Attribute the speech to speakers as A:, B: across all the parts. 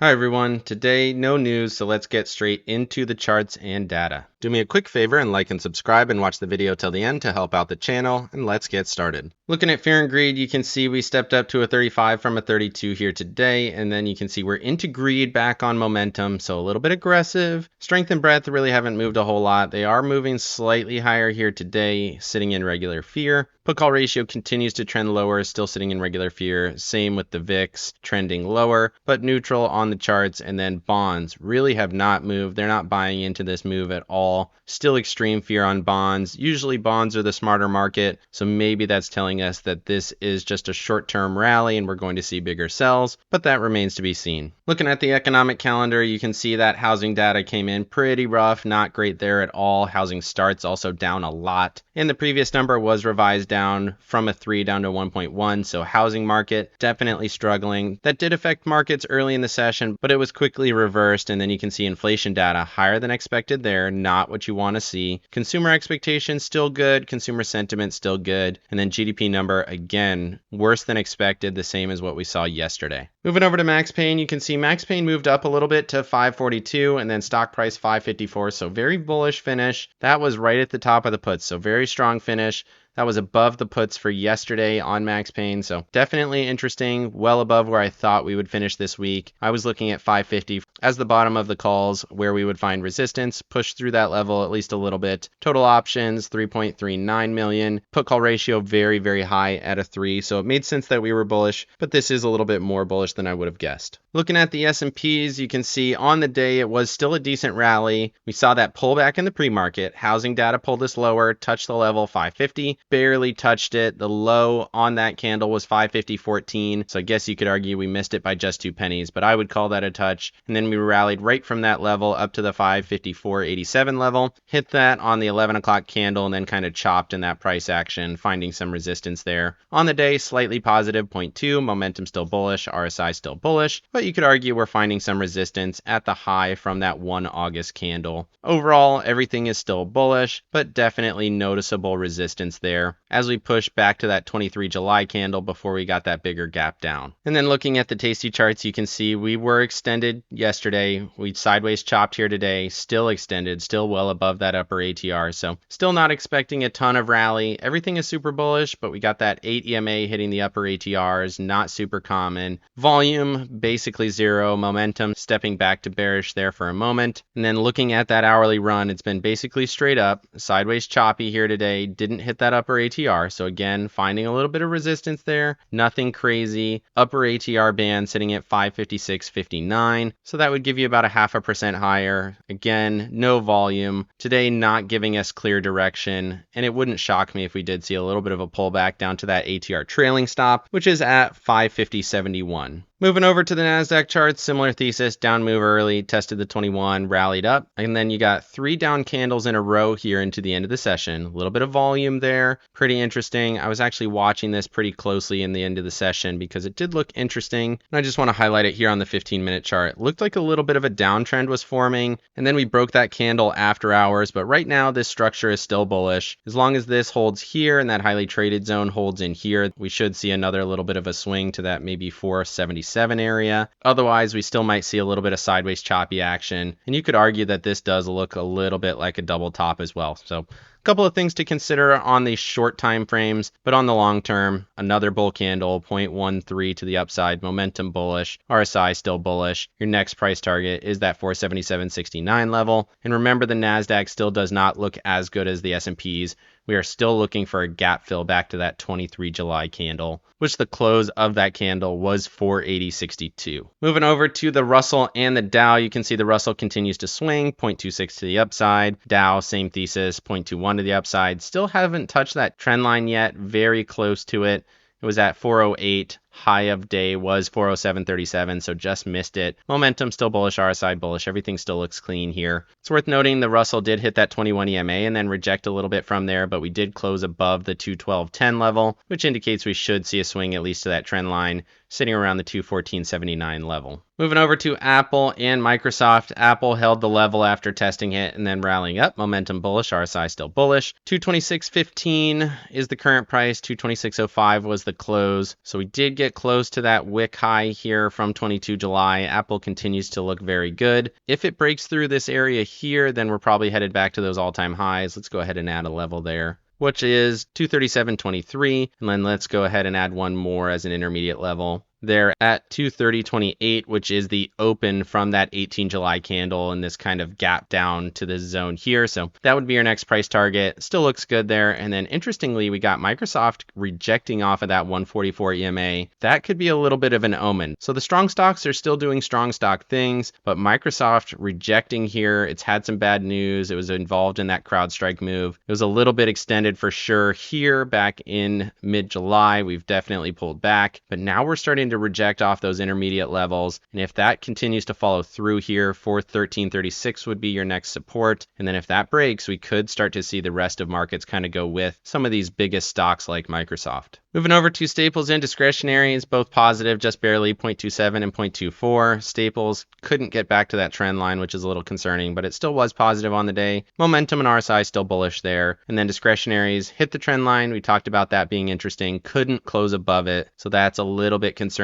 A: Hi everyone, today no news, so let's get straight into the charts and data. Do me a quick favor and like and subscribe and watch the video till the end to help out the channel, and let's get started. Looking at fear and greed, you can see we stepped up to a 35 from a 32 here today, and then you can see we're into greed back on momentum, so a little bit aggressive. Strength and breadth really haven't moved a whole lot. They are moving slightly higher here today, sitting in regular fear. Put call ratio continues to trend lower, still sitting in regular fear. Same with the VIX, trending lower, but neutral on the charts. And then bonds really have not moved. They're not buying into this move at all. Still extreme fear on bonds. Usually bonds are the smarter market, so maybe that's telling us that this is just a short-term rally and we're going to see bigger sells, but that remains to be seen. Looking at the economic calendar, you can see that housing data came in pretty rough, not great there at all. Housing starts also down a lot, and the previous number was revised down from a 3 down to 1.1, so housing market definitely struggling. That did affect markets early in the session, but it was quickly reversed, and then you can see inflation data higher than expected there, not what you want to see. Consumer expectations still good, consumer sentiment still good, and then GDP number again worse than expected, the same as what we saw yesterday. Moving over to Max Payne, you can see Max Payne moved up a little bit to 542 and then stock price 554, so very bullish finish. That was right at the top of the puts, so very strong finish. That was above the puts for yesterday on Max Payne, so definitely interesting, well above where I thought we would finish this week. I was looking at 550 as the bottom of the calls where we would find resistance, push through that level at least a little bit. Total options, 3.39 million. Put call ratio very, very high at a 3, so it made sense that we were bullish, but this is a little bit more bullish than I would have guessed. Looking at the S&Ps, you can see on the day it was still a decent rally. We saw that pullback in the pre-market. Housing data pulled us lower, touched the level 550, barely touched it. The low on that candle was 550.14, so I guess you could argue we missed it by just 2 pennies, but I would call that a touch. And then we rallied right from that level up to the 554.87 level, hit that on the 11 o'clock candle, and then kind of chopped in that price action, finding some resistance there. On the day, slightly positive, 0.2, momentum still bullish, RSI still bullish, but you could argue we're finding some resistance at the high from that 1 August candle. Overall, everything is still bullish, but definitely noticeable resistance there as we push back to that 23 July candle before we got that bigger gap down. And then looking at the Tasty charts, you can see we were extended yesterday. We sideways chopped here today, still extended, still well above that upper ATR. So still not expecting a ton of rally. Everything is super bullish, but we got that 8 EMA hitting the upper ATRs, not super common. Volume basically zero, momentum stepping back to bearish there for a moment. And then looking at that hourly run, it's been basically straight up, sideways choppy here today, didn't hit that upper ATR. So again, finding a little bit of resistance there, nothing crazy. Upper ATR band sitting at 556.59. So that would give you about a 0.5% higher. Again, no volume. Today not giving us clear direction. And it wouldn't shock me if we did see a little bit of a pullback down to that ATR trailing stop, which is at 550.71. Moving over to the NASDAQ charts, similar thesis, down move early, tested the 21, rallied up, and then you got 3 down candles in a row here into the end of the session. A little bit of volume there, pretty interesting. I was actually watching this pretty closely in the end of the session because it did look interesting, and I just want to highlight it here on the 15-minute chart. It looked like a little bit of a downtrend was forming, and then we broke that candle after hours, but right now this structure is still bullish. As long as this holds here and that highly traded zone holds in here, we should see another little bit of a swing to that maybe 477 area. Otherwise, we still might see a little bit of sideways choppy action. And you could argue that this does look a little bit like a double top as well. So a couple of things to consider on these short time frames, but on the long term, another bull candle, 0.13 to the upside, momentum bullish, RSI still bullish. Your next price target is that 477.69 level. And remember, the NASDAQ still does not look as good as the S&Ps. We are still looking for a gap fill back to that 23 July candle, which the close of that candle was 480.62. Moving over to the Russell and the Dow, you can see the Russell continues to swing, 0.26 to the upside. Dow, same thesis, 0.21 to the upside. Still haven't touched that trend line yet, very close to it. It was at 408. High of day was 407.37, so just missed it. Momentum still bullish, RSI bullish. Everything still looks clean here. It's worth noting the Russell did hit that 21 EMA and then reject a little bit from there, but we did close above the 212.10 level, which indicates we should see a swing at least to that trend line, sitting around the 214.79 level. Moving over to Apple and Microsoft. Apple held the level after testing it and then rallying up. Momentum bullish, RSI still bullish. 226.15 is the current price. 226.05 was the close. So we did get get close to that wick high here from 22 July. Apple continues to look very good. If it breaks through this area here, then we're probably headed back to those all-time highs. Let's go ahead and add a level there, which is 237.23. And then let's go ahead and add one more as an intermediate level there at 230.28, which is the open from that 18 July candle and this kind of gap down to this zone here. So that would be our next price target. Still looks good there. And then interestingly, we got Microsoft rejecting off of that 144 EMA. That could be a little bit of an omen. So the strong stocks are still doing strong stock things, but Microsoft rejecting here, it's had some bad news. It was involved in that CrowdStrike move. It was a little bit extended for sure here back in mid-July. We've definitely pulled back, but now we're starting to reject off those intermediate levels. And if that continues to follow through here, 413.36 would be your next support. And then if that breaks, we could start to see the rest of markets kind of go with some of these biggest stocks like Microsoft. Moving over to staples and discretionaries, both positive, just barely 0.27 and 0.24. Staples couldn't get back to that trend line, which is a little concerning, but it still was positive on the day. Momentum and RSI still bullish there. And then discretionaries hit the trend line. We talked about that being interesting. Couldn't close above it, so that's a little bit concerning.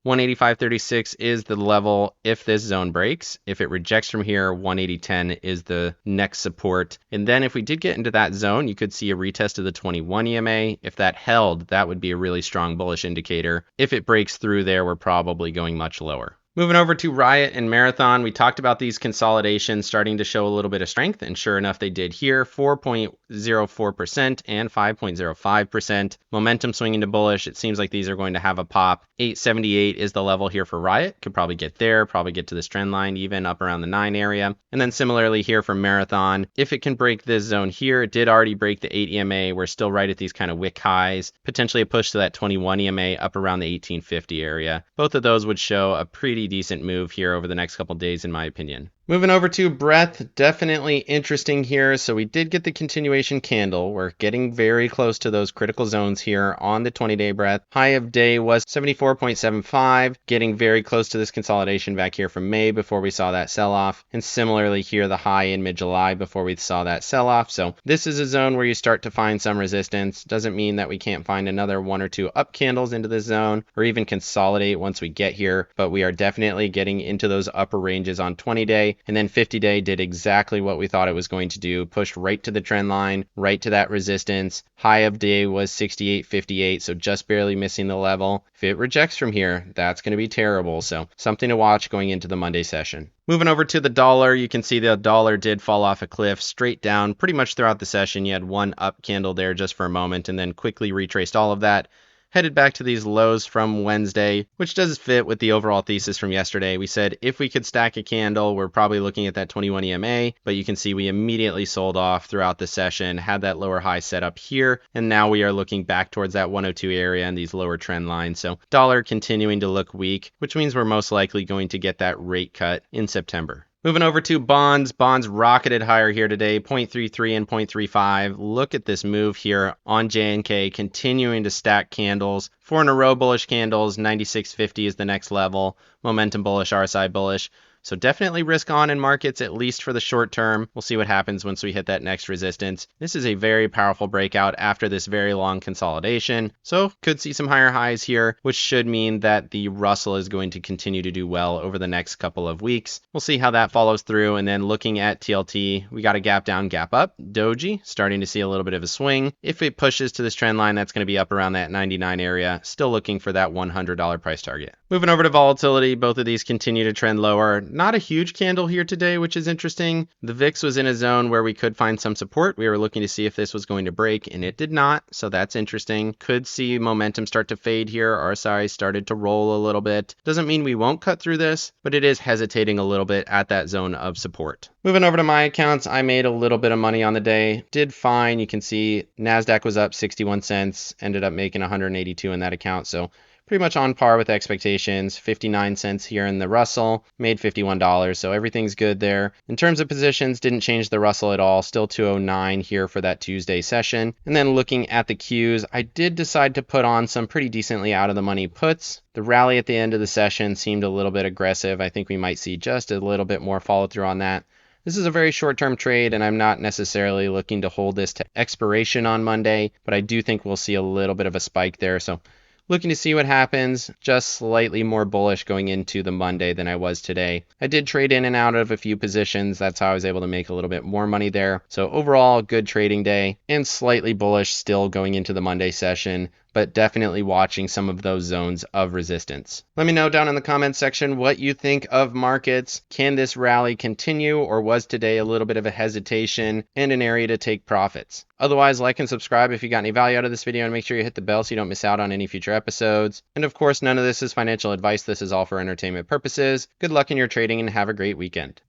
A: 185.36 is the level if this zone breaks. If it rejects from here, 180.10 is the next support. And then if we did get into that zone, you could see a retest of the 21 EMA. If that held, that would be a really strong bullish indicator. If it breaks through there, we're probably going much lower. Moving over to RIOT and Marathon, we talked about these consolidations starting to show a little bit of strength, and sure enough, they did here, 4.04% and 5.05%. Momentum swinging to bullish. It seems like these are going to have a pop. 878 is the level here for RIOT. Could probably get there, probably get to this trend line, even up around the 9 area. And then similarly here for Marathon, if it can break this zone here, it did already break the 8 EMA. We're still right at these kind of wick highs. Potentially a push to that 21 EMA up around the 1850 area. Both of those would show a pretty decent move here over the next couple days, in my opinion. Moving over to Breadth, definitely interesting here. So we did get the continuation candle. We're getting very close to those critical zones here on the 20-day Breadth. High of day was 74.75, getting very close to this consolidation back here from May before we saw that sell-off. And similarly here, the high in mid-July before we saw that sell-off. So this is a zone where you start to find some resistance. Doesn't mean that we can't find another one or two up candles into this zone or even consolidate once we get here. But we are definitely getting into those upper ranges on 20-day. And then 50-day did exactly what we thought it was going to do, pushed right to the trend line, right to that resistance. High of day was 68.58, so just barely missing the level. If it rejects from here, that's going to be terrible. So something to watch going into the Monday session. Moving over to the dollar, you can see the dollar did fall off a cliff straight down pretty much throughout the session. You had one up candle there just for a moment and then quickly retraced all of that. Headed back to these lows from Wednesday, which does fit with the overall thesis from yesterday. We said if we could stack a candle, we're probably looking at that 21 EMA, but you can see we immediately sold off throughout the session, had that lower high set up here, and now we are looking back towards that 102 area and these lower trend lines. So dollar continuing to look weak, which means we're most likely going to get that rate cut in September. Moving over to bonds. Bonds rocketed higher here today, 0.33 and 0.35. Look at this move here on JNK, continuing to stack candles. 4 in a row bullish candles, 96.50 is the next level. Momentum bullish, RSI bullish. So definitely risk on in markets, at least for the short term. We'll see what happens once we hit that next resistance. This is a very powerful breakout after this very long consolidation. So could see some higher highs here, which should mean that the Russell is going to continue to do well over the next couple of weeks. We'll see how that follows through. And then looking at TLT, we got a gap down, gap up. Doji starting to see a little bit of a swing. If it pushes to this trend line, that's going to be up around that 99 area. Still looking for that $100 price target. Moving over to volatility, both of these continue to trend lower. Not a huge candle here today, which is interesting. The VIX was in a zone where we could find some support. We were looking to see if this was going to break, and it did not, so that's interesting. Could see momentum start to fade here. RSI started to roll a little bit. Doesn't mean we won't cut through this, but it is hesitating a little bit at that zone of support. Moving over to my accounts, I made a little bit of money on the day. Did fine. You can see NASDAQ was up 61 cents, ended up making 182 in that account, so pretty much on par with expectations. 59 cents here in the Russell, made $51, so everything's good there. In terms of positions, didn't change the Russell at all, still 209 here for that Tuesday session. And then looking at the Qs, I did decide to put on some pretty decently out of the money puts. The rally at the end of the session seemed a little bit aggressive. I think we might see just a little bit more follow through on that. This is a very short-term trade, and I'm not necessarily looking to hold this to expiration on Monday, but I do think we'll see a little bit of a spike there, so looking to see what happens. Just slightly more bullish going into the Monday than I was today. I did trade in and out of a few positions. That's how I was able to make a little bit more money there. So overall, good trading day and slightly bullish still going into the Monday session, but definitely watching some of those zones of resistance. Let me know down in the comments section what you think of markets. Can this rally continue, or was today a little bit of a hesitation and an area to take profits? Otherwise, like and subscribe if you got any value out of this video, and make sure you hit the bell so you don't miss out on any future episodes. And of course, none of this is financial advice. This is all for entertainment purposes. Good luck in your trading and have a great weekend.